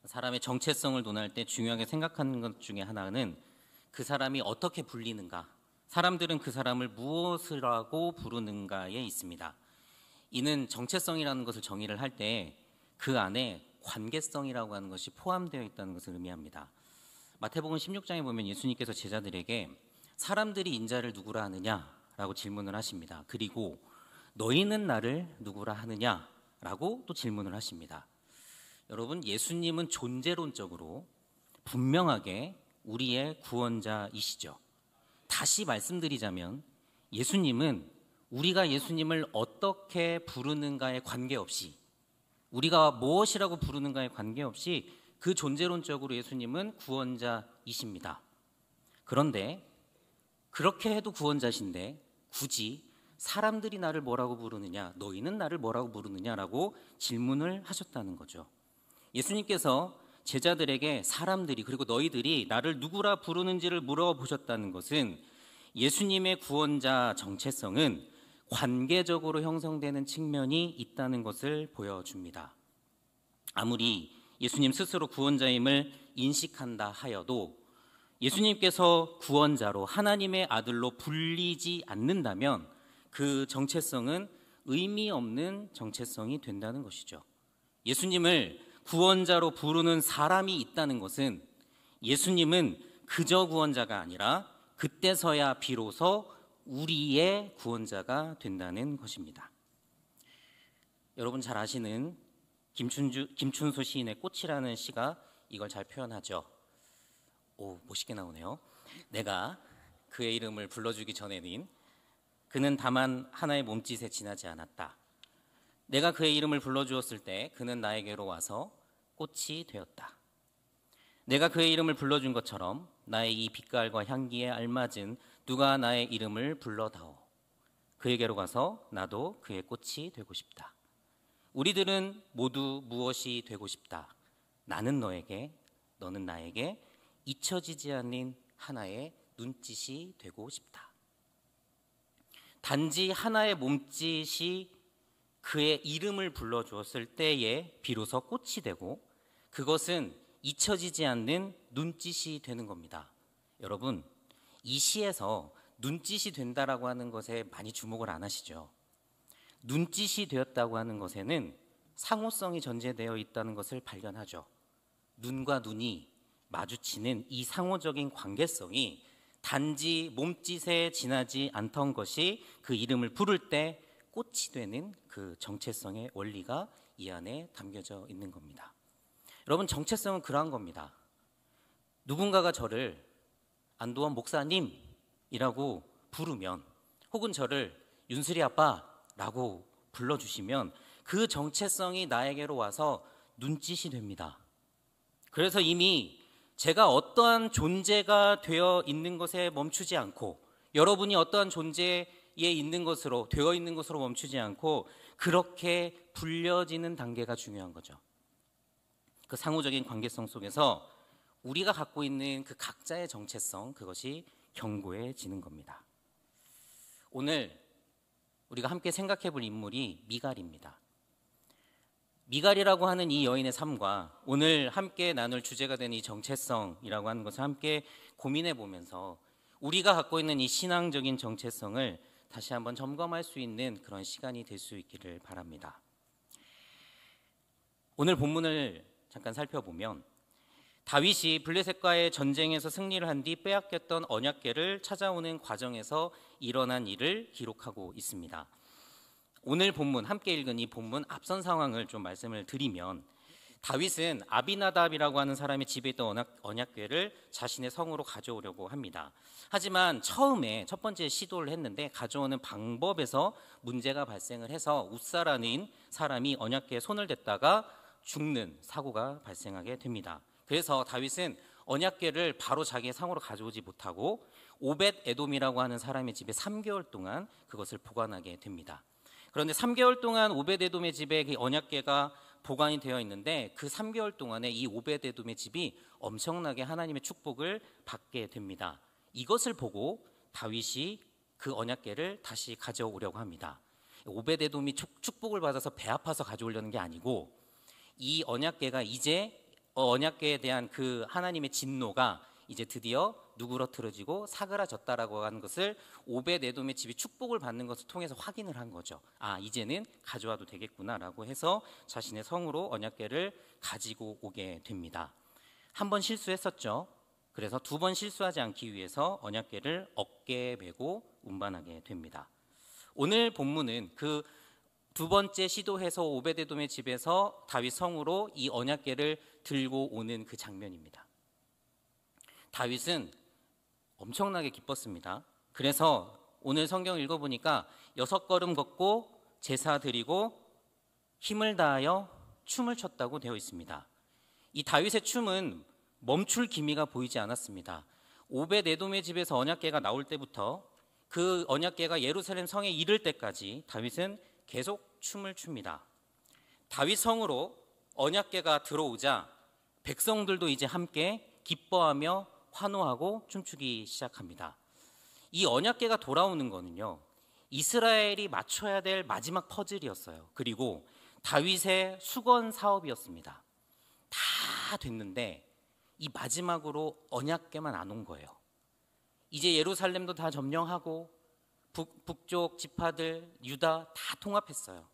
사람의 정체성을 논할 때 중요하게 생각하는 것 중에 하나는 그 사람이 어떻게 불리는가, 사람들은 그 사람을 무엇이라고 부르는가에 있습니다. 이는 정체성이라는 것을 정의를 할 때 그 안에 관계성이라고 하는 것이 포함되어 있다는 것을 의미합니다. 마태복음 16장에 보면 예수님께서 제자들에게 사람들이 인자를 누구라 하느냐라고 질문을 하십니다. 그리고 너희는 나를 누구라 하느냐라고 또 질문을 하십니다. 여러분, 예수님은 존재론적으로 분명하게 우리의 구원자이시죠. 다시 말씀드리자면 예수님은 우리가 예수님을 어떻게 부르는가에 관계없이, 우리가 무엇이라고 부르는가에 관계없이 그 존재론적으로 예수님은 구원자이십니다. 그런데 그렇게 해도 구원자신데 굳이 사람들이 나를 뭐라고 부르느냐, 너희는 나를 뭐라고 부르느냐라고 질문을 하셨다는 거죠. 예수님께서 제자들에게 사람들이, 그리고 너희들이 나를 누구라 부르는지를 물어보셨다는 것은 예수님의 구원자 정체성은 관계적으로 형성되는 측면이 있다는 것을 보여줍니다. 아무리 예수님 스스로 구원자임을 인식한다 하여도 예수님께서 구원자로 하나님의 아들로 불리지 않는다면 그 정체성은 의미 없는 정체성이 된다는 것이죠. 예수님을 구원자로 부르는 사람이 있다는 것은 예수님은 그저 구원자가 아니라 그때서야 비로소 우리의 구원자가 된다는 것입니다. 여러분 잘 아시는 김춘수 시인의 꽃이라는 시가 이걸 잘 표현하죠. 오, 멋있게 나오네요. 내가 그의 이름을 불러주기 전에는 그는 다만 하나의 몸짓에 지나지 않았다. 내가 그의 이름을 불러주었을 때 그는 나에게로 와서 꽃이 되었다. 내가 그의 이름을 불러준 것처럼 나의 이 빛깔과 향기에 알맞은 누가 나의 이름을 불러다오. 그에게로 가서 나도 그의 꽃이 되고 싶다. 우리들은 모두 무엇이 되고 싶다. 나는 너에게, 너는 나에게 잊혀지지 않는 하나의 눈짓이 되고 싶다. 단지 하나의 몸짓이 그의 이름을 불러주었을 때에 비로소 꽃이 되고 그것은 잊혀지지 않는 눈짓이 되는 겁니다. 여러분, 이 시에서 눈짓이 된다라고 하는 것에 많이 주목을 안 하시죠. 눈짓이 되었다고 하는 것에는 상호성이 전제되어 있다는 것을 발견하죠. 눈과 눈이 마주치는 이 상호적인 관계성이 단지 몸짓에 지나지 않던 것이 그 이름을 부를 때 꽃이 되는 그 정체성의 원리가 이 안에 담겨져 있는 겁니다. 여러분, 정체성은 그러한 겁니다. 누군가가 저를 안도원 목사님이라고 부르면, 혹은 저를 윤슬이 아빠라고 불러주시면 그 정체성이 나에게로 와서 눈짓이 됩니다. 그래서 이미 제가 어떠한 존재가 되어 있는 것에 멈추지 않고, 여러분이 어떠한 존재에 있는 것으로, 되어 있는 것으로 멈추지 않고 그렇게 불려지는 단계가 중요한 거죠. 그 상호적인 관계성 속에서 우리가 갖고 있는 그 각자의 정체성, 그것이 견고해지는 겁니다. 오늘 우리가 함께 생각해 볼 인물이 미갈입니다. 미갈이라고 하는 이 여인의 삶과 오늘 함께 나눌 주제가 된 이 정체성이라고 하는 것을 함께 고민해 보면서 우리가 갖고 있는 이 신앙적인 정체성을 다시 한번 점검할 수 있는 그런 시간이 될 수 있기를 바랍니다. 오늘 본문을 잠깐 살펴보면 다윗이 블레셋과의 전쟁에서 승리를 한 뒤 빼앗겼던 언약궤를 찾아오는 과정에서 일어난 일을 기록하고 있습니다. 오늘 본문, 함께 읽은 이 본문 앞선 상황을 좀 말씀을 드리면, 다윗은 아비나답이라고 하는 사람의 집에 있던 언약궤를 자신의 성으로 가져오려고 합니다. 하지만 처음에 첫 번째 시도를 했는데 가져오는 방법에서 문제가 발생을 해서 웃사라는 사람이 언약궤에 손을 댔다가 죽는 사고가 발생하게 됩니다. 그래서 다윗은 언약궤를 바로 자기의 성으로 가져오지 못하고 오벳 에돔이라고 하는 사람의 집에 3개월 동안 그것을 보관하게 됩니다. 그런데 3개월 동안 오벳 에돔의 집에 그 언약궤가 보관이 되어 있는데 그 3개월 동안에 이 오벳 에돔의 집이 엄청나게 하나님의 축복을 받게 됩니다. 이것을 보고 다윗이 그 언약궤를 다시 가져오려고 합니다. 오벳 에돔이 축복을 받아서 배 아파서 가져오려는 게 아니고, 이 언약궤가 이제 언약궤에 대한 그 하나님의 진노가 이제 드디어 누그러뜨려지고 사그라졌다라고 하는 것을 오벳에돔의 집이 축복을 받는 것을 통해서 확인을 한 거죠. 아, 이제는 가져와도 되겠구나라고 해서 자신의 성으로 언약궤를 가지고 오게 됩니다. 한 번 실수했었죠. 그래서 두 번 실수하지 않기 위해서 언약궤를 어깨에 메고 운반하게 됩니다. 오늘 본문은 그 두 번째 시도해서 오벳에돔의 집에서 다윗 성으로 이 언약궤를 들고 오는 그 장면입니다. 다윗은 엄청나게 기뻤습니다. 그래서 오늘 성경 읽어보니까 6걸음 걷고 제사 드리고 힘을 다하여 춤을 췄다고 되어 있습니다. 이 다윗의 춤은 멈출 기미가 보이지 않았습니다. 오벳에돔의 집에서 언약궤가 나올 때부터 그 언약궤가 예루살렘 성에 이를 때까지 다윗은 계속 춤을 춥니다. 다윗 성으로 언약궤가 들어오자 백성들도 이제 함께 기뻐하며 환호하고 춤추기 시작합니다. 이 언약궤가 돌아오는 거는요, 이스라엘이 맞춰야 될 마지막 퍼즐이었어요. 그리고 다윗의 수건 사업이었습니다. 다 됐는데 이 마지막으로 언약궤만 안 온 거예요. 이제 예루살렘도 다 점령하고 북쪽 지파들 유다 다 통합했어요.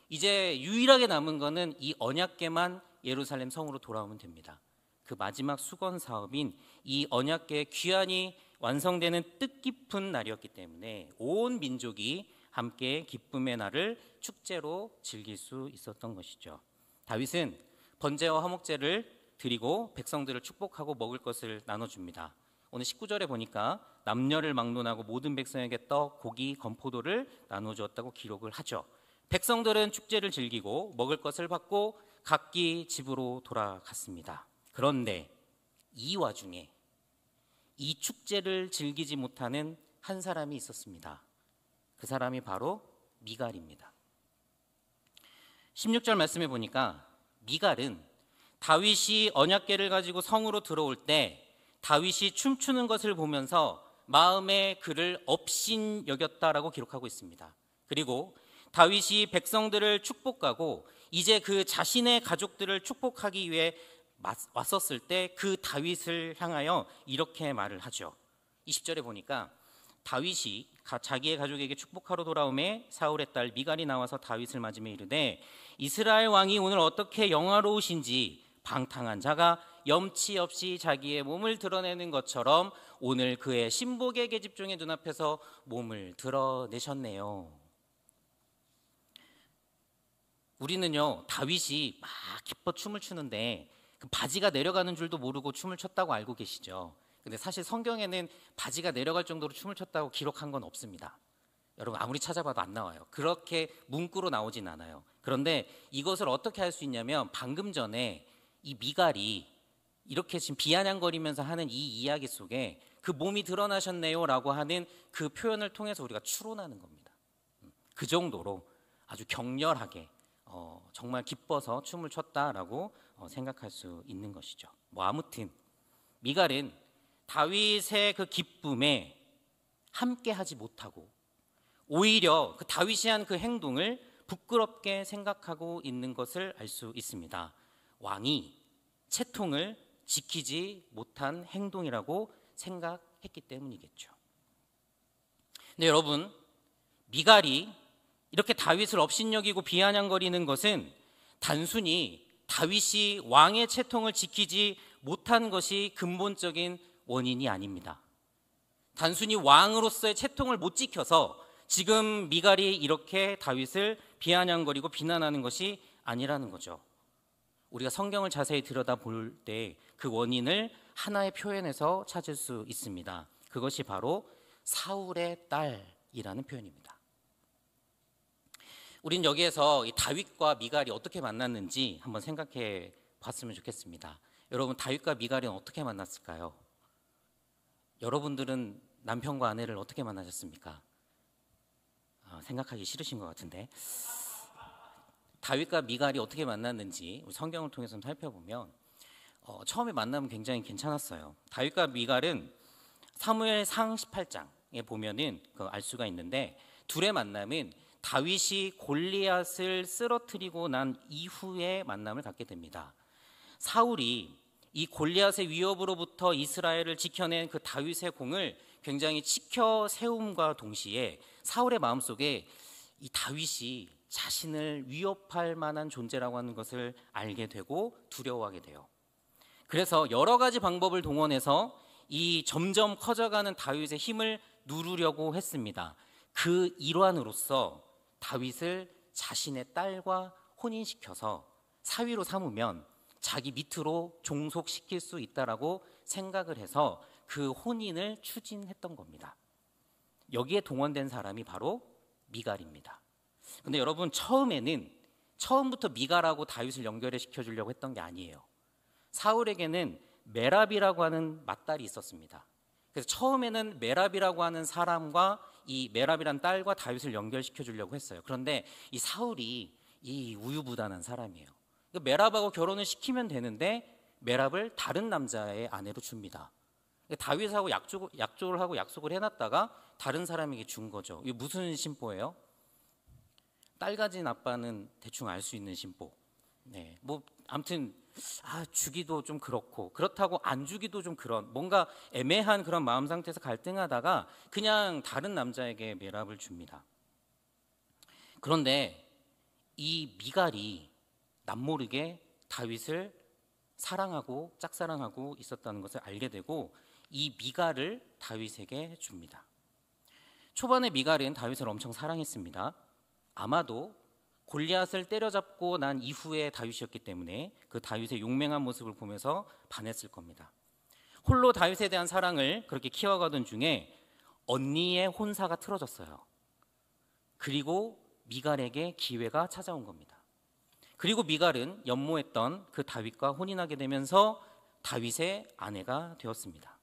이제 유일하게 남은 거는 이 언약궤만 예루살렘 성으로 돌아오면 됩니다. 그 마지막 수건 사업인 이 언약궤 귀환이 완성되는 뜻깊은 날이었기 때문에 온 민족이 함께 기쁨의 날을 축제로 즐길 수 있었던 것이죠. 다윗은 번제와 화목제를 드리고 백성들을 축복하고 먹을 것을 나눠줍니다. 오늘 19절에 보니까 남녀를 막론하고 모든 백성에게 떡, 고기, 건포도를 나눠주었다고 기록을 하죠. 백성들은 축제를 즐기고 먹을 것을 받고 각기 집으로 돌아갔습니다. 그런데 이 와중에 이 축제를 즐기지 못하는 한 사람이 있었습니다. 그 사람이 바로 미갈입니다. 16절 말씀해 보니까 미갈은 다윗이 언약궤를 가지고 성으로 들어올 때 다윗이 춤추는 것을 보면서 마음에 그를 업신 여겼다라고 기록하고 있습니다. 그리고 다윗이 백성들을 축복하고 이제 그 자신의 가족들을 축복하기 위해 왔었을 때 그 다윗을 향하여 이렇게 말을 하죠. 20절에 보니까 다윗이 자기의 가족에게 축복하러 돌아오매 사울의 딸 미갈이 나와서 다윗을 맞으며 이르되 이스라엘 왕이 오늘 어떻게 영화로우신지 방탕한 자가 염치 없이 자기의 몸을 드러내는 것처럼 오늘 그의 신복의 계집 중에 눈앞에서 몸을 드러내셨네요. 우리는요, 다윗이 막 기뻐 춤을 추는데 그 바지가 내려가는 줄도 모르고 춤을 췄다고 알고 계시죠? 근데 사실 성경에는 바지가 내려갈 정도로 춤을 췄다고 기록한 건 없습니다. 여러분 아무리 찾아봐도 안 나와요. 그렇게 문구로 나오진 않아요. 그런데 이것을 어떻게 할 수 있냐면 방금 전에 이 미갈이 이렇게 지금 비아냥거리면서 하는 이 이야기 속에 그 몸이 드러나셨네요 라고 하는 그 표현을 통해서 우리가 추론하는 겁니다. 그 정도로 아주 격렬하게 정말 기뻐서 춤을 췄다라고 생각할 수 있는 것이죠. 뭐 아무튼 미갈은 다윗의 그 기쁨에 함께하지 못하고 오히려 그 다윗이 한 그 행동을 부끄럽게 생각하고 있는 것을 알 수 있습니다. 왕이 채통을 지키지 못한 행동이라고 생각했기 때문이겠죠. 근데 여러분, 미갈이 이렇게 다윗을 업신여기고 비아냥거리는 것은 단순히 다윗이 왕의 채통을 지키지 못한 것이 근본적인 원인이 아닙니다. 단순히 왕으로서의 채통을 못 지켜서 지금 미갈이 이렇게 다윗을 비아냥거리고 비난하는 것이 아니라는 거죠. 우리가 성경을 자세히 들여다볼 때 그 원인을 하나의 표현에서 찾을 수 있습니다. 그것이 바로 사울의 딸이라는 표현입니다. 우린 여기에서 이 다윗과 미갈이 어떻게 만났는지 한번 생각해 봤으면 좋겠습니다. 여러분, 다윗과 미갈이 어떻게 만났을까요? 여러분들은 남편과 아내를 어떻게 만나셨습니까? 생각하기 싫으신 것 같은데. 다윗과 미갈이 어떻게 만났는지 성경을 통해서 살펴보면 처음에 만나면 굉장히 괜찮았어요. 다윗과 미갈은 사무엘상 18장에 보면은 알 수가 있는데 둘의 만남은 다윗이 골리앗을 쓰러뜨리고 난 이후에 만남을 갖게 됩니다. 사울이 이 골리앗의 위협으로부터 이스라엘을 지켜낸 그 다윗의 공을 굉장히 치켜 세움과 동시에 사울의 마음속에 이 다윗이 자신을 위협할 만한 존재라고 하는 것을 알게 되고 두려워하게 돼요. 그래서 여러 가지 방법을 동원해서 이 점점 커져가는 다윗의 힘을 누르려고 했습니다. 그 일환으로서 다윗을 자신의 딸과 혼인시켜서 사위로 삼으면 자기 밑으로 종속시킬 수 있다라고 생각을 해서 그 혼인을 추진했던 겁니다. 여기에 동원된 사람이 바로 미갈입니다. 근데 여러분, 처음부터 미갈하고 다윗을 연결해 시켜주려고 했던 게 아니에요. 사울에게는 메랍이라고 하는 맏딸이 있었습니다. 그래서 처음에는 메랍이라고 하는 사람과 이 메랍이란 딸과 다윗을 연결시켜 주려고 했어요. 그런데 이 사울이 이 우유부단한 사람이에요. 메랍하고 결혼을 시키면 되는데 메랍을 다른 남자의 아내로 줍니다. 다윗하고 약조를 하고 약속을 해놨다가 다른 사람에게 준 거죠. 이게 무슨 심보예요? 딸 가진 아빠는 대충 알 수 있는 심보. 네, 뭐 아무튼 주기도 좀 그렇다고 안 주기도 좀 그런 뭔가 애매한 그런 마음 상태에서 갈등하다가 그냥 다른 남자에게 메랍을 줍니다. 그런데 이 미갈이 남모르게 다윗을 사랑하고 짝사랑하고 있었다는 것을 알게 되고 이 미갈을 다윗에게 줍니다. 초반에 미갈은 다윗을 엄청 사랑했습니다. 아마도 골리앗을 때려잡고 난 이후의 다윗이었기 때문에 그 다윗의 용맹한 모습을 보면서 반했을 겁니다. 홀로 다윗에 대한 사랑을 그렇게 키워가던 중에 언니의 혼사가 틀어졌어요. 그리고 미갈에게 기회가 찾아온 겁니다. 그리고 미갈은 연모했던 그 다윗과 혼인하게 되면서 다윗의 아내가 되었습니다.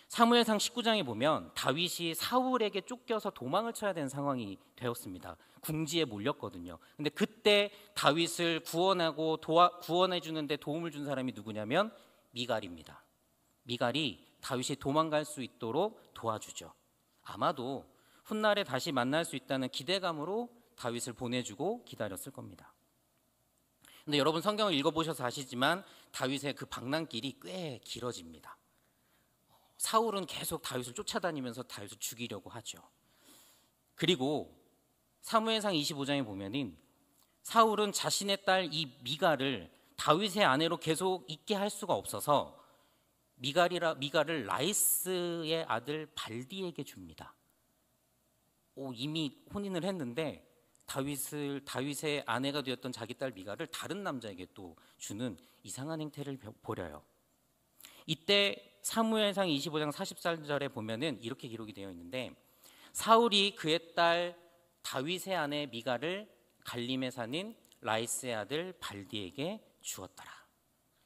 사무엘상 19장에 보면 다윗이 사울에게 쫓겨서 도망을 쳐야 되는 상황이 되었습니다. 궁지에 몰렸거든요. 근데 그때 다윗을 구원해 주는데 도움을 준 사람이 누구냐면 미갈입니다. 미갈이 다윗이 도망갈 수 있도록 도와주죠. 아마도 훗날에 다시 만날 수 있다는 기대감으로 다윗을 보내주고 기다렸을 겁니다. 근데 여러분, 성경을 읽어보셔서 아시지만 다윗의 그 방랑길이 꽤 길어집니다. 사울은 계속 다윗을 쫓아다니면서 다윗을 죽이려고 하죠. 그리고 사무엘상 25장에 보면은 사울은 자신의 딸 이 미갈을 다윗의 아내로 계속 있게 할 수가 없어서 미갈을 라이스의 아들 발디에게 줍니다. 이미 혼인을 했는데 다윗의 아내가 되었던 자기 딸 미갈을 다른 남자에게 또 주는 이상한 행태를 벌여요. 이때 사무엘상 25장 44절에 보면은 이렇게 기록이 되어 있는데 사울이 그의 딸 다윗의 아내 미갈을 갈림에 사는 라이스의 아들 발디에게 주었더라.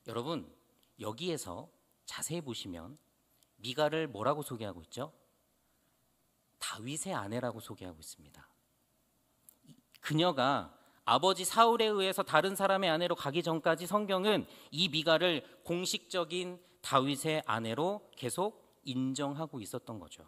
여러분, 여기에서 자세히 보시면 미갈을 뭐라고 소개하고 있죠? 다윗의 아내라고 소개하고 있습니다. 그녀가 아버지 사울에 의해서 다른 사람의 아내로 가기 전까지 성경은 이 미갈을 공식적인 다윗의 아내로 계속 인정하고 있었던 거죠.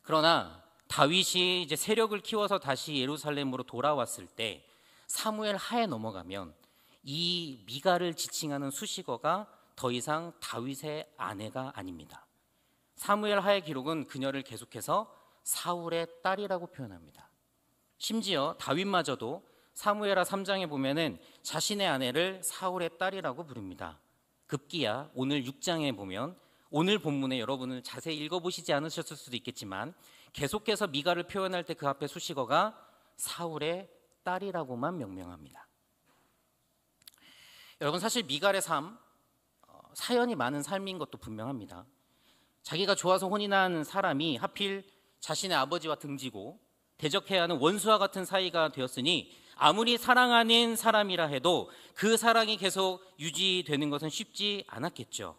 그러나 다윗이 이제 세력을 키워서 다시 예루살렘으로 돌아왔을 때 사무엘 하에 넘어가면 이 미갈을 지칭하는 수식어가 더 이상 다윗의 아내가 아닙니다. 사무엘 하의 기록은 그녀를 계속해서 사울의 딸이라고 표현합니다. 심지어 다윗마저도 사무엘하 3장에 보면은 자신의 아내를 사울의 딸이라고 부릅니다. 급기야 오늘 6장에 보면 오늘 본문에 여러분은 자세히 읽어보시지 않으셨을 수도 있겠지만 계속해서 미갈을 표현할 때 그 앞에 수식어가 사울의 딸이라고만 명명합니다. 여러분, 사실 미갈의 삶, 사연이 많은 삶인 것도 분명합니다. 자기가 좋아서 혼인한 사람이 하필 자신의 아버지와 등지고 대적해야 하는 원수와 같은 사이가 되었으니 아무리 사랑하는 사람이라 해도 그 사랑이 계속 유지되는 것은 쉽지 않았겠죠.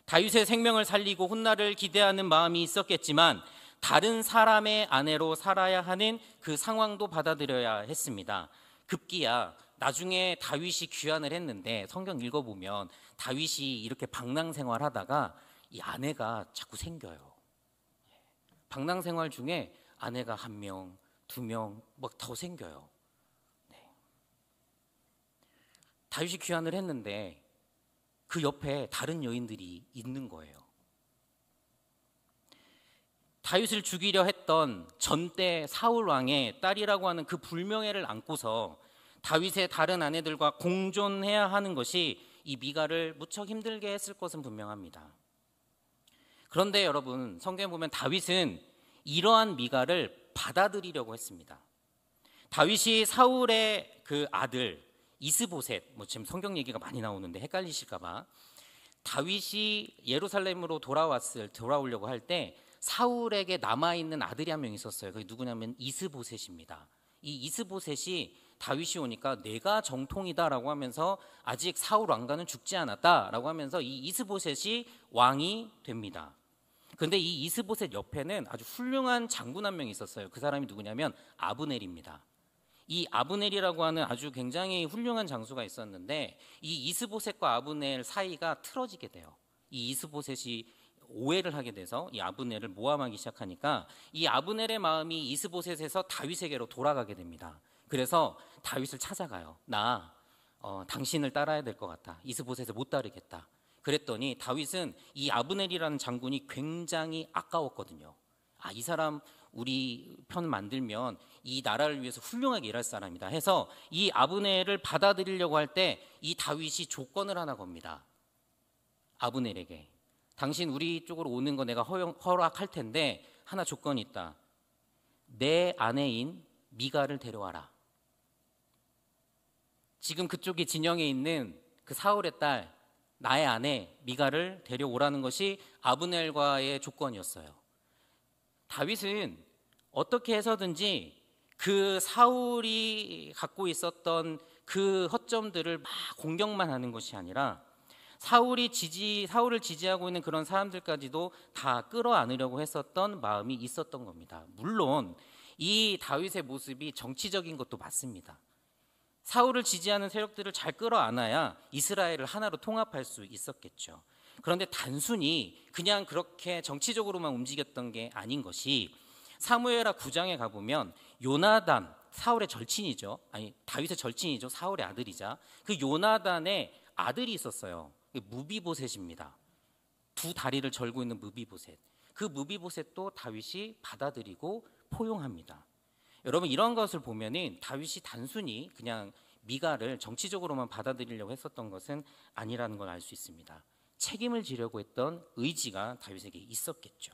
다윗의 생명을 살리고 훗날을 기대하는 마음이 있었겠지만 다른 사람의 아내로 살아야 하는 그 상황도 받아들여야 했습니다. 급기야 나중에 다윗이 귀환을 했는데 성경 읽어보면 다윗이 이렇게 방랑 생활하다가 이 아내가 자꾸 생겨요. 방랑 생활 중에 아내가 1명, 2명 막 더 생겨요. 다윗이 귀환을 했는데 그 옆에 다른 여인들이 있는 거예요. 다윗을 죽이려 했던 전대 사울 왕의 딸이라고 하는 그 불명예를 안고서 다윗의 다른 아내들과 공존해야 하는 것이 이 미갈을 무척 힘들게 했을 것은 분명합니다. 그런데 여러분, 성경에 보면 다윗은 이러한 미갈을 받아들이려고 했습니다. 다윗이 사울의 그 아들 이스보셋, 지금 성경 얘기가 많이 나오는데 헷갈리실까봐, 다윗이 예루살렘으로 돌아오려고 할 때 사울에게 남아있는 아들이 한 명 있었어요. 그게 누구냐면 이스보셋입니다. 이 이스보셋이 다윗이 오니까 내가 정통이다라고 하면서 아직 사울 왕가는 죽지 않았다라고 하면서 이 이스보셋이 왕이 됩니다. 그런데 이 이스보셋 옆에는 아주 훌륭한 장군 한 명 있었어요. 그 사람이 누구냐면 아브넬입니다. 이 아브넬이라고 하는 아주 굉장히 훌륭한 장수가 있었는데 이 이스보셋과 아브넬 사이가 틀어지게 돼요. 이 이스보셋이 오해를 하게 돼서 이 아브넬을 모함하기 시작하니까 이 아브넬의 마음이 이스보셋에서 다윗에게로 돌아가게 됩니다. 그래서 다윗을 찾아가요. 나 당신을 따라야 될 것 같아. 이스보셋을 못 따르겠다. 그랬더니 다윗은 이 아브넬이라는 장군이 굉장히 아까웠거든요. 이 사람 우리 편 만들면 이 나라를 위해서 훌륭하게 일할 사람이다 해서 이 아브넬을 받아들이려고 할 때 이 다윗이 조건을 하나 겁니다. 아브넬에게 당신 우리 쪽으로 오는 거 내가 허락할 텐데 하나 조건이 있다. 내 아내인 미갈을 데려와라. 지금 그쪽에 진영에 있는 그 사울의 딸 나의 아내 미갈을 데려오라는 것이 아브넬과의 조건이었어요. 다윗은 어떻게 해서든지 그 사울이 갖고 있었던 그 허점들을 막 공격만 하는 것이 아니라 사울을 지지하고 있는 그런 사람들까지도 다 끌어안으려고 했었던 마음이 있었던 겁니다. 물론 이 다윗의 모습이 정치적인 것도 맞습니다. 사울을 지지하는 세력들을 잘 끌어안아야 이스라엘을 하나로 통합할 수 있었겠죠. 그런데 단순히 그냥 그렇게 정치적으로만 움직였던 게 아닌 것이 사무엘하 9장에 가보면 요나단, 사울의 절친이죠. 다윗의 절친이죠. 사울의 아들이자 그 요나단의 아들이 있었어요. 무비보셋입니다. 두 다리를 절고 있는 무비보셋. 그 무비보셋도 다윗이 받아들이고 포용합니다. 여러분, 이런 것을 보면은 다윗이 단순히 그냥 미갈을 정치적으로만 받아들이려고 했었던 것은 아니라는 걸 알 수 있습니다. 책임을 지려고 했던 의지가 다윗에게 있었겠죠.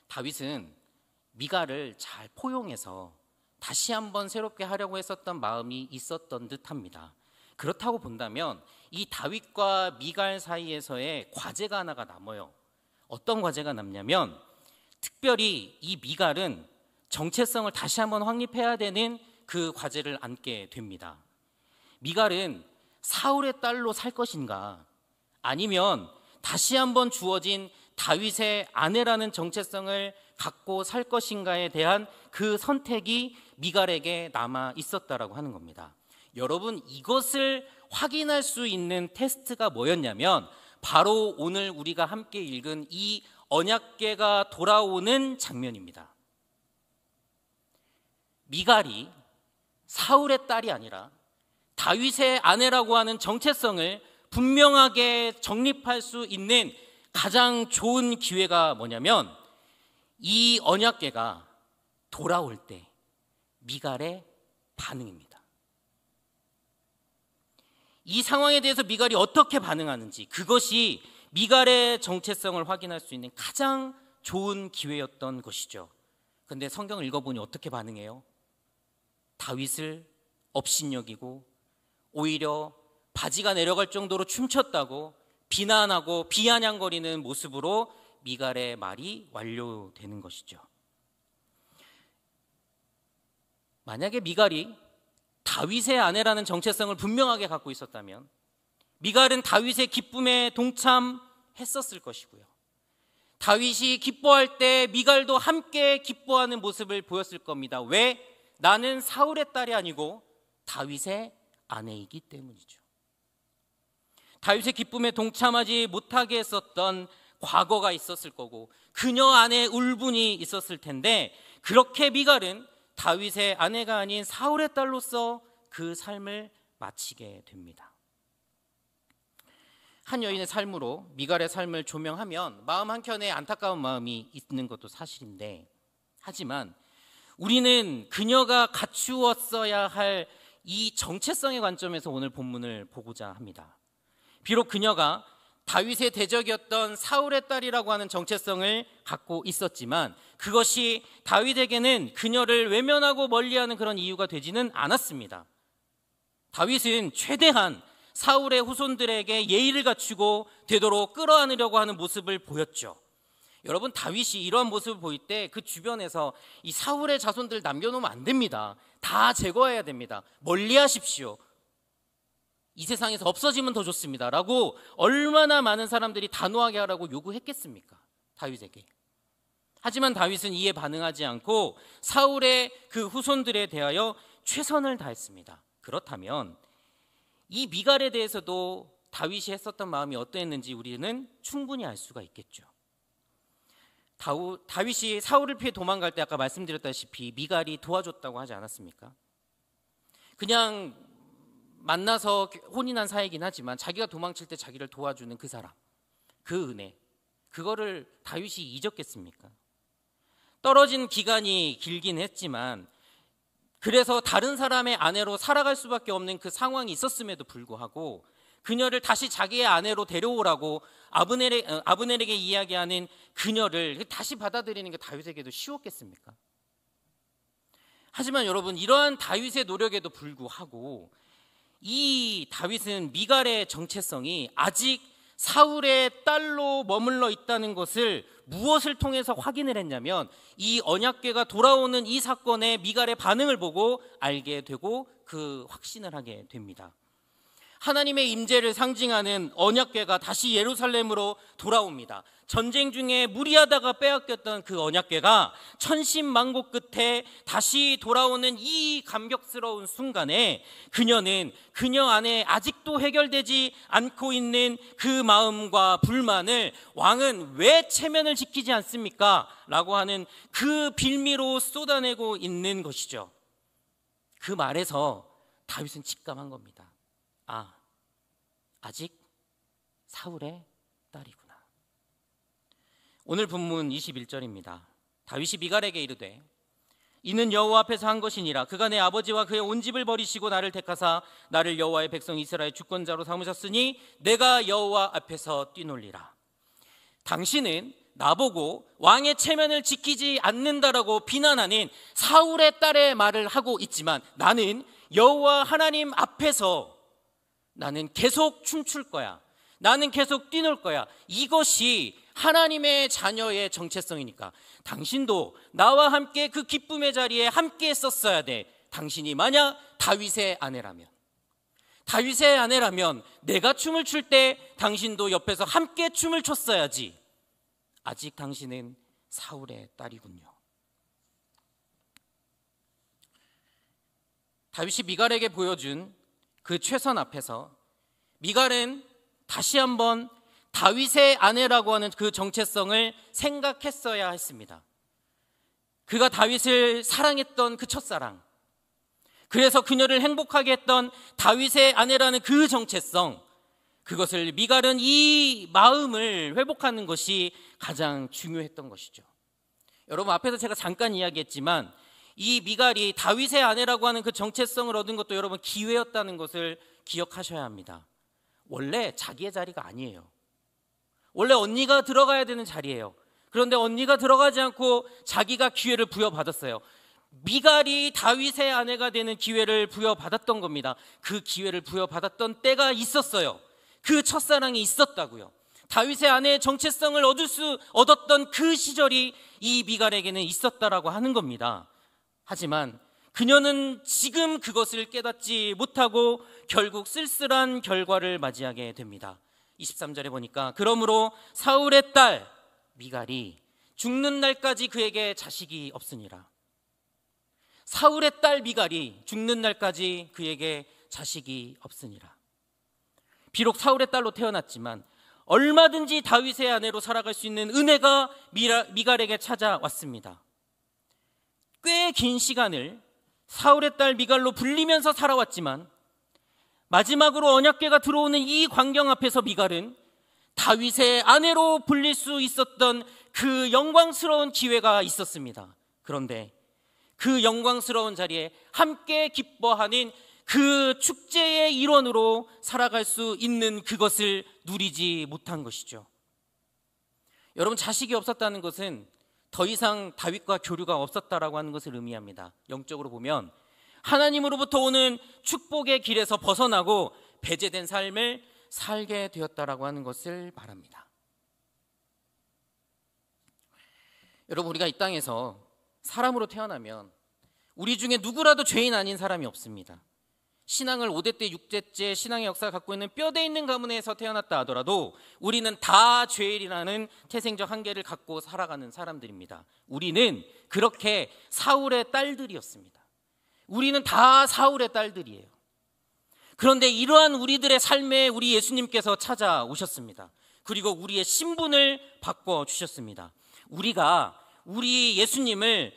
다윗은 미갈을 잘 포용해서 다시 한번 새롭게 하려고 했었던 마음이 있었던 듯합니다. 그렇다고 본다면 이 다윗과 미갈 사이에서의 과제가 하나가 남아요. 어떤 과제가 남냐면 특별히 이 미갈은 정체성을 다시 한번 확립해야 되는 그 과제를 안게 됩니다. 미갈은 사울의 딸로 살 것인가, 아니면 다시 한번 주어진 다윗의 아내라는 정체성을 갖고 살 것인가에 대한 그 선택이 미갈에게 남아 있었다라고 하는 겁니다. 여러분, 이것을 확인할 수 있는 테스트가 뭐였냐면 바로 오늘 우리가 함께 읽은 이 언약궤가 돌아오는 장면입니다. 미갈이 사울의 딸이 아니라 다윗의 아내라고 하는 정체성을 분명하게 정립할 수 있는 가장 좋은 기회가 뭐냐면 이 언약궤가 돌아올 때 미갈의 반응입니다. 이 상황에 대해서 미갈이 어떻게 반응하는지, 그것이 미갈의 정체성을 확인할 수 있는 가장 좋은 기회였던 것이죠. 그런데 성경을 읽어보니 어떻게 반응해요? 다윗을 업신여기고 오히려 바지가 내려갈 정도로 춤췄다고 비난하고 비아냥거리는 모습으로 미갈의 말이 완료되는 것이죠. 만약에 미갈이 다윗의 아내라는 정체성을 분명하게 갖고 있었다면 미갈은 다윗의 기쁨에 동참했었을 것이고요. 다윗이 기뻐할 때 미갈도 함께 기뻐하는 모습을 보였을 겁니다. 왜? 나는 사울의 딸이 아니고 다윗의 아내이기 때문이죠. 다윗의 기쁨에 동참하지 못하게 했었던 과거가 있었을 거고 그녀 안에 울분이 있었을 텐데, 그렇게 미갈은 다윗의 아내가 아닌 사울의 딸로서 그 삶을 마치게 됩니다. 한 여인의 삶으로 미갈의 삶을 조명하면 마음 한켠에 안타까운 마음이 있는 것도 사실인데, 하지만 우리는 그녀가 갖추었어야 할 이 정체성의 관점에서 오늘 본문을 보고자 합니다. 비록 그녀가 다윗의 대적이었던 사울의 딸이라고 하는 정체성을 갖고 있었지만 그것이 다윗에게는 그녀를 외면하고 멀리하는 그런 이유가 되지는 않았습니다. 다윗은 최대한 사울의 후손들에게 예의를 갖추고 되도록 끌어안으려고 하는 모습을 보였죠. 여러분, 다윗이 이러한 모습을 보일 때 그 주변에서 이 사울의 자손들 남겨놓으면 안 됩니다. 다 제거해야 됩니다. 멀리 하십시오. 이 세상에서 없어지면 더 좋습니다 라고 얼마나 많은 사람들이 단호하게 하라고 요구했겠습니까? 다윗에게. 하지만 다윗은 이에 반응하지 않고 사울의 그 후손들에 대하여 최선을 다했습니다. 그렇다면 이 미갈에 대해서도 다윗이 했었던 마음이 어떠했는지 우리는 충분히 알 수가 있겠죠. 다윗이 사울을 피해 도망갈 때 아까 말씀드렸다시피 미갈이 도와줬다고 하지 않았습니까? 그냥 만나서 혼인한 사이긴 하지만 자기가 도망칠 때 자기를 도와주는 그 사람, 그 은혜, 그거를 다윗이 잊었겠습니까? 떨어진 기간이 길긴 했지만 그래서 다른 사람의 아내로 살아갈 수밖에 없는 그 상황이 있었음에도 불구하고 그녀를 다시 자기의 아내로 데려오라고 아브넬에게 이야기하는 그녀를 다시 받아들이는 게 다윗에게도 쉬웠겠습니까? 하지만 여러분, 이러한 다윗의 노력에도 불구하고 이 다윗은 미갈의 정체성이 아직 사울의 딸로 머물러 있다는 것을 무엇을 통해서 확인을 했냐면 이 언약궤가 돌아오는 이 사건에 미갈의 반응을 보고 알게 되고 그 확신을 하게 됩니다. 하나님의 임재를 상징하는 언약궤가 다시 예루살렘으로 돌아옵니다. 전쟁 중에 무리하다가 빼앗겼던 그 언약궤가 천신만고 끝에 다시 돌아오는 이 감격스러운 순간에 그녀는 그녀 안에 아직도 해결되지 않고 있는 그 마음과 불만을 왕은 왜 체면을 지키지 않습니까? 라고 하는 그 빌미로 쏟아내고 있는 것이죠. 그 말에서 다윗은 직감한 겁니다. 아직 사울의 딸이구나. 오늘 본문 21절입니다. 다윗이 미갈에게 이르되 이는 여호와 앞에서 한 것이니라. 그가 내 아버지와 그의 온 집을 버리시고 나를 택하사 나를 여호와의 백성 이스라엘 주권자로 삼으셨으니 내가 여호와 앞에서 뛰놀리라. 당신은 나보고 왕의 체면을 지키지 않는다라고 비난하는 사울의 딸의 말을 하고 있지만 나는 여호와 하나님 앞에서 나는 계속 춤출 거야. 나는 계속 뛰놀 거야. 이것이 하나님의 자녀의 정체성이니까 당신도 나와 함께 그 기쁨의 자리에 함께 했었어야 돼. 당신이 만약 다윗의 아내라면 내가 춤을 출 때 당신도 옆에서 함께 춤을 췄어야지. 아직 당신은 사울의 딸이군요. 다윗이 미갈에게 보여준 그 최선 앞에서 미갈은 다시 한번 다윗의 아내라고 하는 그 정체성을 생각했어야 했습니다. 그가 다윗을 사랑했던 그 첫사랑, 그래서 그녀를 행복하게 했던 다윗의 아내라는 그 정체성, 그것을 미갈은 이 마음을 회복하는 것이 가장 중요했던 것이죠. 여러분, 앞에서 제가 잠깐 이야기했지만 이 미갈이 다윗의 아내라고 하는 그 정체성을 얻은 것도 여러분 기회였다는 것을 기억하셔야 합니다. 원래 자기의 자리가 아니에요. 원래 언니가 들어가야 되는 자리예요. 그런데 언니가 들어가지 않고 자기가 기회를 부여받았어요. 미갈이 다윗의 아내가 되는 기회를 부여받았던 겁니다. 그 기회를 부여받았던 때가 있었어요. 그 첫사랑이 있었다고요. 다윗의 아내의 정체성을 얻었던 그 시절이 이 미갈에게는 있었다라고 하는 겁니다. 하지만 그녀는 지금 그것을 깨닫지 못하고 결국 쓸쓸한 결과를 맞이하게 됩니다. 23절에 보니까 그러므로 사울의 딸 미갈이 죽는 날까지 그에게 자식이 없으니라. 사울의 딸 미갈이 죽는 날까지 그에게 자식이 없으니라. 비록 사울의 딸로 태어났지만 얼마든지 다윗의 아내로 살아갈 수 있는 은혜가 미갈에게 찾아왔습니다. 꽤 긴 시간을 사울의 딸 미갈로 불리면서 살아왔지만 마지막으로 언약궤가 들어오는 이 광경 앞에서 미갈은 다윗의 아내로 불릴 수 있었던 그 영광스러운 기회가 있었습니다. 그런데 그 영광스러운 자리에 함께 기뻐하는 그 축제의 일원으로 살아갈 수 있는 그것을 누리지 못한 것이죠. 여러분, 자식이 없었다는 것은 더 이상 다윗과 교류가 없었다라고 하는 것을 의미합니다. 영적으로 보면 하나님으로부터 오는 축복의 길에서 벗어나고 배제된 삶을 살게 되었다라고 하는 것을 말합니다. 여러분, 우리가 이 땅에서 사람으로 태어나면 우리 중에 누구라도 죄인 아닌 사람이 없습니다. 신앙을 5대째 6대째 신앙의 역사를 갖고 있는 뼈대 있는 가문에서 태어났다 하더라도 우리는 다 죄인이라는 태생적 한계를 갖고 살아가는 사람들입니다. 우리는 그렇게 사울의 딸들이었습니다. 우리는 다 사울의 딸들이에요. 그런데 이러한 우리들의 삶에 우리 예수님께서 찾아오셨습니다. 그리고 우리의 신분을 바꿔주셨습니다. 우리가 우리 예수님을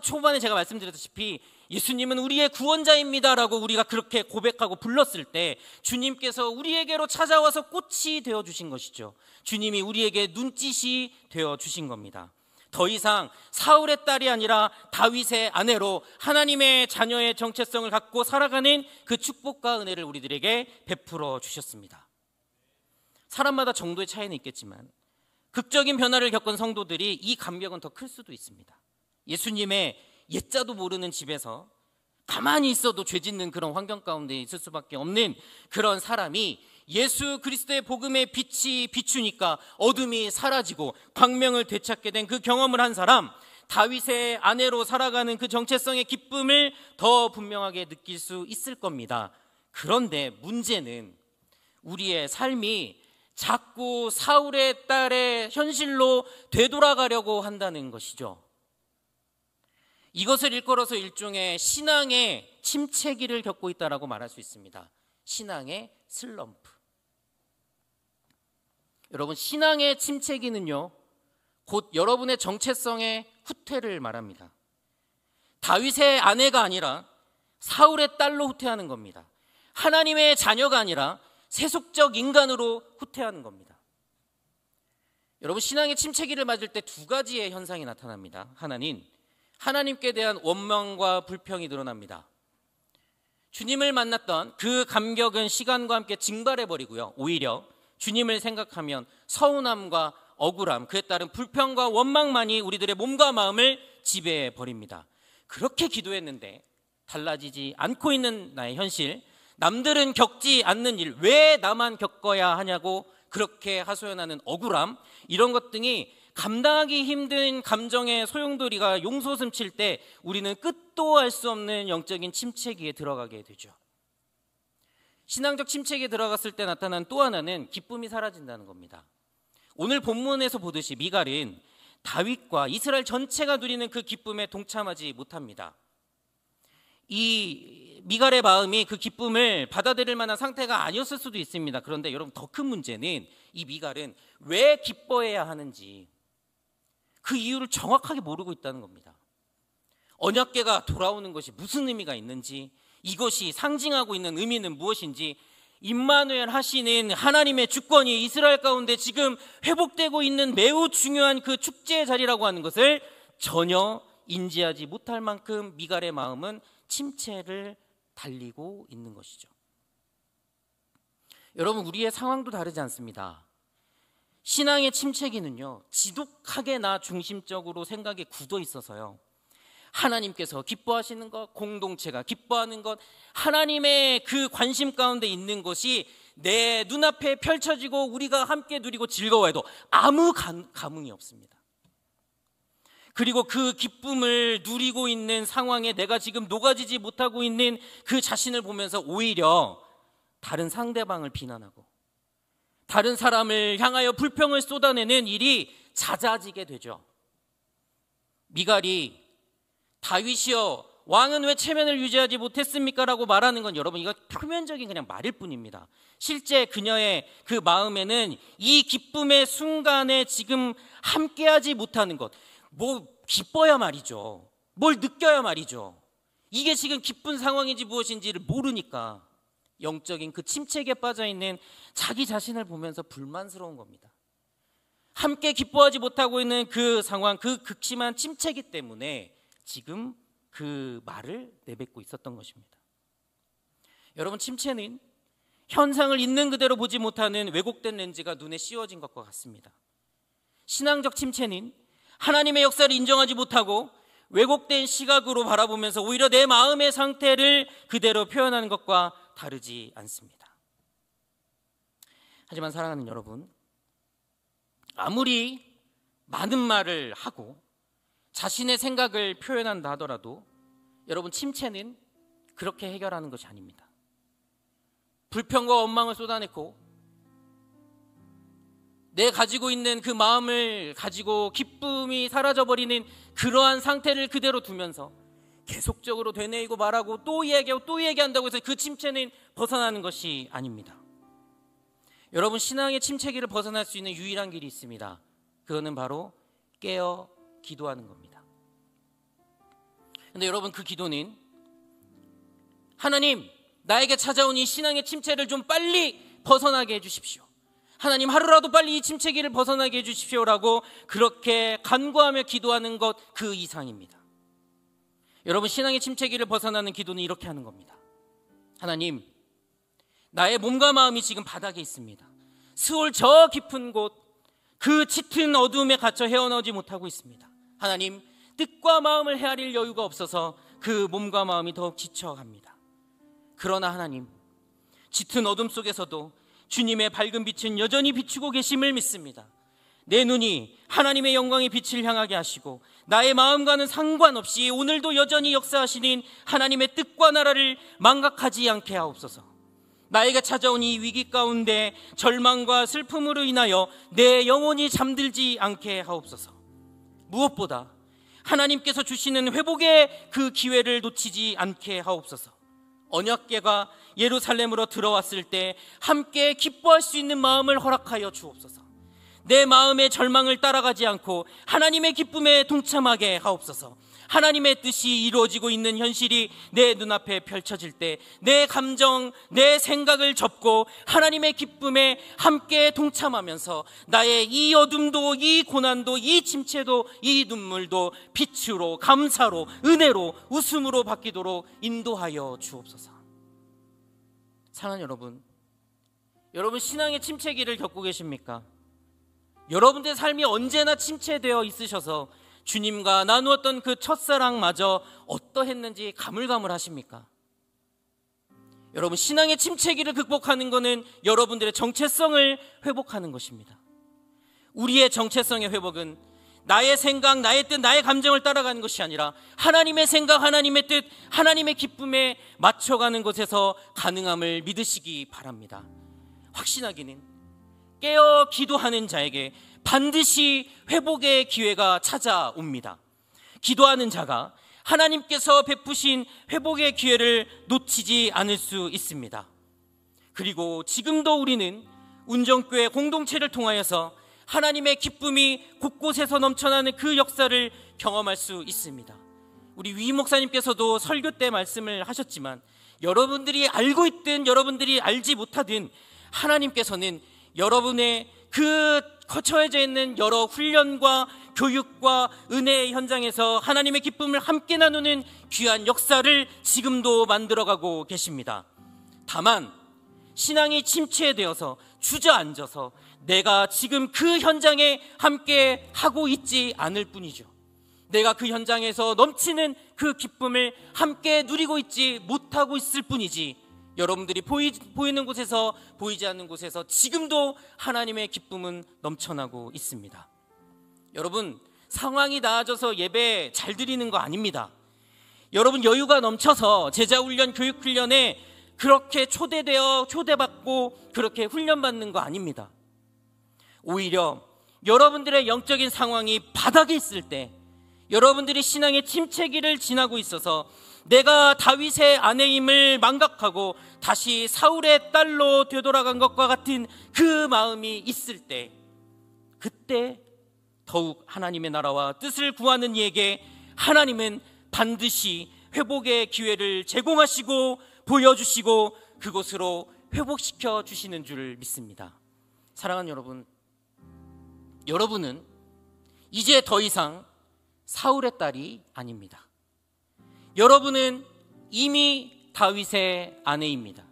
초반에 제가 말씀드렸다시피 예수님은 우리의 구원자입니다라고 우리가 그렇게 고백하고 불렀을 때 주님께서 우리에게로 찾아와서 꽃이 되어주신 것이죠. 주님이 우리에게 눈짓이 되어주신 겁니다. 더 이상 사울의 딸이 아니라 다윗의 아내로 하나님의 자녀의 정체성을 갖고 살아가는 그 축복과 은혜를 우리들에게 베풀어 주셨습니다. 사람마다 정도의 차이는 있겠지만 극적인 변화를 겪은 성도들이 이 감격은 더 클 수도 있습니다. 예수님의 옛자도 모르는 집에서 가만히 있어도 죄 짓는 그런 환경 가운데 있을 수밖에 없는 그런 사람이 예수 그리스도의 복음의 빛이 비추니까 어둠이 사라지고 광명을 되찾게 된 그 경험을 한 사람, 다윗의 아내로 살아가는 그 정체성의 기쁨을 더 분명하게 느낄 수 있을 겁니다. 그런데 문제는 우리의 삶이 자꾸 사울의 딸의 현실로 되돌아가려고 한다는 것이죠. 이것을 일컬어서 일종의 신앙의 침체기를 겪고 있다라고 말할 수 있습니다. 신앙의 슬럼프. 여러분, 신앙의 침체기는요, 곧 여러분의 정체성의 후퇴를 말합니다. 다윗의 아내가 아니라 사울의 딸로 후퇴하는 겁니다. 하나님의 자녀가 아니라 세속적 인간으로 후퇴하는 겁니다. 여러분, 신앙의 침체기를 맞을 때 두 가지의 현상이 나타납니다. 하나는 하나님께 대한 원망과 불평이 드러납니다. 주님을 만났던 그 감격은 시간과 함께 증발해버리고요, 오히려 주님을 생각하면 서운함과 억울함, 그에 따른 불평과 원망만이 우리들의 몸과 마음을 지배해버립니다. 그렇게 기도했는데 달라지지 않고 있는 나의 현실, 남들은 겪지 않는 일, 왜 나만 겪어야 하냐고 그렇게 하소연하는 억울함, 이런 것 등이 감당하기 힘든 감정의 소용돌이가 용솟음 칠 때 우리는 끝도 알 수 없는 영적인 침체기에 들어가게 되죠. 신앙적 침체기에 들어갔을 때 나타난 또 하나는 기쁨이 사라진다는 겁니다. 오늘 본문에서 보듯이 미갈은 다윗과 이스라엘 전체가 누리는 그 기쁨에 동참하지 못합니다. 이 미갈의 마음이 그 기쁨을 받아들일 만한 상태가 아니었을 수도 있습니다. 그런데 여러분, 더 큰 문제는 이 미갈은 왜 기뻐해야 하는지 그 이유를 정확하게 모르고 있다는 겁니다. 언약궤가 돌아오는 것이 무슨 의미가 있는지, 이것이 상징하고 있는 의미는 무엇인지, 임마누엘 하시는 하나님의 주권이 이스라엘 가운데 지금 회복되고 있는 매우 중요한 그 축제의 자리라고 하는 것을 전혀 인지하지 못할 만큼 미갈의 마음은 침체를 달리고 있는 것이죠. 여러분, 우리의 상황도 다르지 않습니다. 신앙의 침체기는요, 지독하게 나 중심적으로 생각에 굳어 있어서요, 하나님께서 기뻐하시는 것, 공동체가 기뻐하는 것, 하나님의 그 관심 가운데 있는 것이 내 눈앞에 펼쳐지고 우리가 함께 누리고 즐거워해도 아무 감흥이 없습니다. 그리고 그 기쁨을 누리고 있는 상황에 내가 지금 녹아지지 못하고 있는 그 자신을 보면서 오히려 다른 상대방을 비난하고 다른 사람을 향하여 불평을 쏟아내는 일이 잦아지게 되죠. 미갈이 다윗이여 왕은 왜 체면을 유지하지 못했습니까? 라고 말하는 건 여러분, 이거 표면적인 그냥 말일 뿐입니다. 실제 그녀의 그 마음에는 이 기쁨의 순간에 지금 함께하지 못하는 것, 뭐 기뻐야 말이죠, 뭘 느껴야 말이죠, 이게 지금 기쁜 상황인지 무엇인지를 모르니까 영적인 그 침체기에 빠져 있는 자기 자신을 보면서 불만스러운 겁니다. 함께 기뻐하지 못하고 있는 그 상황, 그 극심한 침체기 때문에 지금 그 말을 내뱉고 있었던 것입니다. 여러분, 침체는 현상을 있는 그대로 보지 못하는 왜곡된 렌즈가 눈에 씌워진 것과 같습니다. 신앙적 침체는 하나님의 역사를 인정하지 못하고 왜곡된 시각으로 바라보면서 오히려 내 마음의 상태를 그대로 표현하는 것과 다르지 않습니다. 하지만 사랑하는 여러분, 아무리 많은 말을 하고 자신의 생각을 표현한다 하더라도 여러분, 침체는 그렇게 해결하는 것이 아닙니다. 불평과 원망을 쏟아내고 내 가지고 있는 그 마음을 가지고 기쁨이 사라져버리는 그러한 상태를 그대로 두면서 계속적으로 되뇌이고 말하고 또 이야기하고 또 얘기한다고 해서 그 침체는 벗어나는 것이 아닙니다. 여러분, 신앙의 침체기를 벗어날 수 있는 유일한 길이 있습니다. 그거는 바로 깨어 기도하는 겁니다. 그런데 여러분, 그 기도는 하나님, 나에게 찾아온 이 신앙의 침체를 좀 빨리 벗어나게 해주십시오. 하나님, 하루라도 빨리 이 침체기를 벗어나게 해주십시오라고 그렇게 간구하며 기도하는 것 그 이상입니다. 여러분, 신앙의 침체기를 벗어나는 기도는 이렇게 하는 겁니다. 하나님, 나의 몸과 마음이 지금 바닥에 있습니다. 스올 저 깊은 곳, 그 짙은 어두움에 갇혀 헤어나오지 못하고 있습니다. 하나님, 뜻과 마음을 헤아릴 여유가 없어서 그 몸과 마음이 더욱 지쳐갑니다. 그러나 하나님, 짙은 어둠 속에서도 주님의 밝은 빛은 여전히 비추고 계심을 믿습니다. 내 눈이 하나님의 영광의 빛을 향하게 하시고 나의 마음과는 상관없이 오늘도 여전히 역사하시는 하나님의 뜻과 나라를 망각하지 않게 하옵소서. 나에게 찾아온 이 위기 가운데 절망과 슬픔으로 인하여 내 영혼이 잠들지 않게 하옵소서. 무엇보다 하나님께서 주시는 회복의 그 기회를 놓치지 않게 하옵소서. 언약궤가 예루살렘으로 들어왔을 때 함께 기뻐할 수 있는 마음을 허락하여 주옵소서. 내 마음의 절망을 따라가지 않고 하나님의 기쁨에 동참하게 하옵소서. 하나님의 뜻이 이루어지고 있는 현실이 내 눈앞에 펼쳐질 때 내 감정, 내 생각을 접고 하나님의 기쁨에 함께 동참하면서 나의 이 어둠도, 이 고난도, 이 침체도, 이 눈물도 빛으로, 감사로, 은혜로, 웃음으로 바뀌도록 인도하여 주옵소서. 사랑하는 여러분, 여러분 신앙의 침체기를 겪고 계십니까? 여러분들의 삶이 언제나 침체되어 있으셔서 주님과 나누었던 그 첫사랑마저 어떠했는지 가물가물하십니까? 여러분, 신앙의 침체기를 극복하는 것은 여러분들의 정체성을 회복하는 것입니다. 우리의 정체성의 회복은 나의 생각, 나의 뜻, 나의 감정을 따라가는 것이 아니라 하나님의 생각, 하나님의 뜻, 하나님의 기쁨에 맞춰가는 것에서 가능함을 믿으시기 바랍니다. 확신하기는 깨어 기도하는 자에게 반드시 회복의 기회가 찾아옵니다. 기도하는 자가 하나님께서 베푸신 회복의 기회를 놓치지 않을 수 있습니다. 그리고 지금도 우리는 운정교회 공동체를 통하여서 하나님의 기쁨이 곳곳에서 넘쳐나는 그 역사를 경험할 수 있습니다. 우리 위 목사님께서도 설교 때 말씀을 하셨지만 여러분들이 알고 있든 여러분들이 알지 못하든 하나님께서는 여러분의 그 처해져 있는 여러 훈련과 교육과 은혜의 현장에서 하나님의 기쁨을 함께 나누는 귀한 역사를 지금도 만들어가고 계십니다. 다만 신앙이 침체되어서 주저앉아서 내가 지금 그 현장에 함께 하고 있지 않을 뿐이죠. 내가 그 현장에서 넘치는 그 기쁨을 함께 누리고 있지 못하고 있을 뿐이지, 여러분들이 보이는 곳에서 보이지 않는 곳에서 지금도 하나님의 기쁨은 넘쳐나고 있습니다. 여러분, 상황이 나아져서 예배 잘 드리는 거 아닙니다. 여러분, 여유가 넘쳐서 제자훈련, 교육훈련에 그렇게 초대받고 그렇게 훈련받는 거 아닙니다. 오히려 여러분들의 영적인 상황이 바닥에 있을 때, 여러분들이 신앙의 침체기를 지나고 있어서 내가 다윗의 아내임을 망각하고 다시 사울의 딸로 되돌아간 것과 같은 그 마음이 있을 때, 그때 더욱 하나님의 나라와 뜻을 구하는 이에게 하나님은 반드시 회복의 기회를 제공하시고 보여주시고 그곳으로 회복시켜 주시는 줄 믿습니다. 사랑하는 여러분, 여러분은 이제 더 이상 사울의 딸이 아닙니다. 여러분은 이미 다윗의 아내입니다.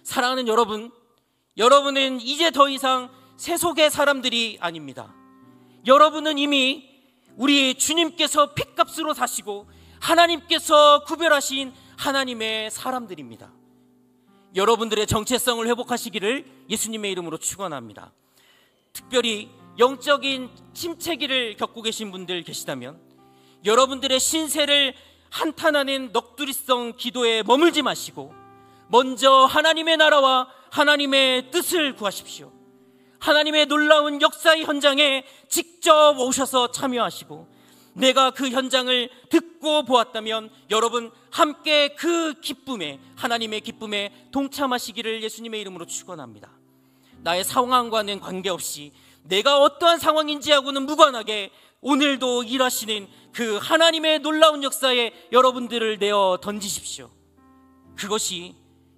사랑하는 여러분, 여러분은 이제 더 이상 세속의 사람들이 아닙니다. 여러분은 이미 우리 주님께서 핏값으로 사시고 하나님께서 구별하신 하나님의 사람들입니다. 여러분들의 정체성을 회복하시기를 예수님의 이름으로 축원합니다. 특별히 영적인 침체기를 겪고 계신 분들 계시다면 여러분들의 신세를 한탄하는 넋두리성 기도에 머물지 마시고 먼저 하나님의 나라와 하나님의 뜻을 구하십시오. 하나님의 놀라운 역사의 현장에 직접 오셔서 참여하시고 내가 그 현장을 듣고 보았다면 여러분 함께 그 기쁨에, 하나님의 기쁨에 동참하시기를 예수님의 이름으로 축원합니다. 나의 상황과는 관계없이 내가 어떠한 상황인지 하고는 무관하게 오늘도 일하시는 그 하나님의 놀라운 역사에 여러분들을 내어 던지십시오. 그것이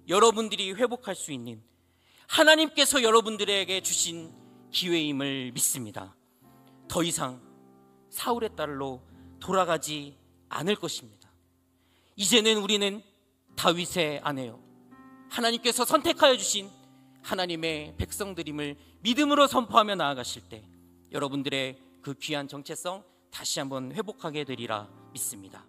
여러분들이 회복할 수 있는 하나님께서 여러분들에게 주신 기회임을 믿습니다. 더 이상 사울의 딸로 돌아가지 않을 것입니다. 이제는 우리는 다윗의 아내요, 하나님께서 선택하여 주신 하나님의 백성들임을 믿음으로 선포하며 나아가실 때 여러분들의 그 귀한 정체성 다시 한번 회복하게 되리라 믿습니다.